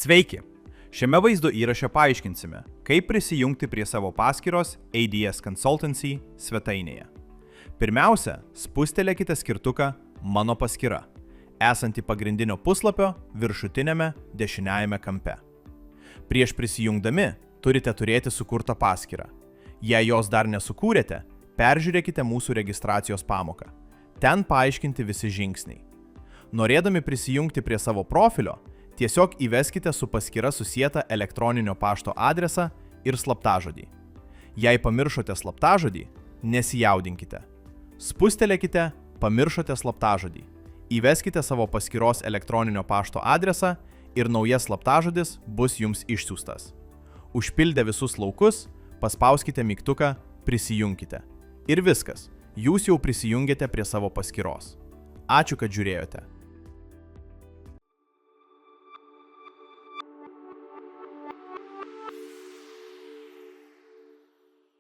Sveiki! Šiame vaizdo įraše paaiškinsime, kaip prisijungti prie savo paskyros ADS Consultancy svetainėje. Pirmiausia, spustelėkite skirtuką Mano paskyra, esantį pagrindinio puslapio viršutiniame dešiniajame kampe. Prieš prisijungdami turite turėti sukurtą paskyrą. Jei jos dar nesukūrėte, peržiūrėkite mūsų registracijos pamoką. Ten paaiškinti visi žingsniai. Norėdami prisijungti prie savo profilio, tiesiog įveskite su paskyra susietą elektroninio pašto adresą ir slaptažodį. Jei pamiršote slaptažodį, nesijaudinkite. Spustelėkite Pamiršote slaptažodį. Įveskite savo paskyros elektroninio pašto adresą ir naujas slaptažodis bus jums išsiųstas. Užpildę visus laukus, paspauskite mygtuką Prisijungkite. Ir viskas, jūs jau prisijungėte prie savo paskyros. Ačiū, kad žiūrėjote.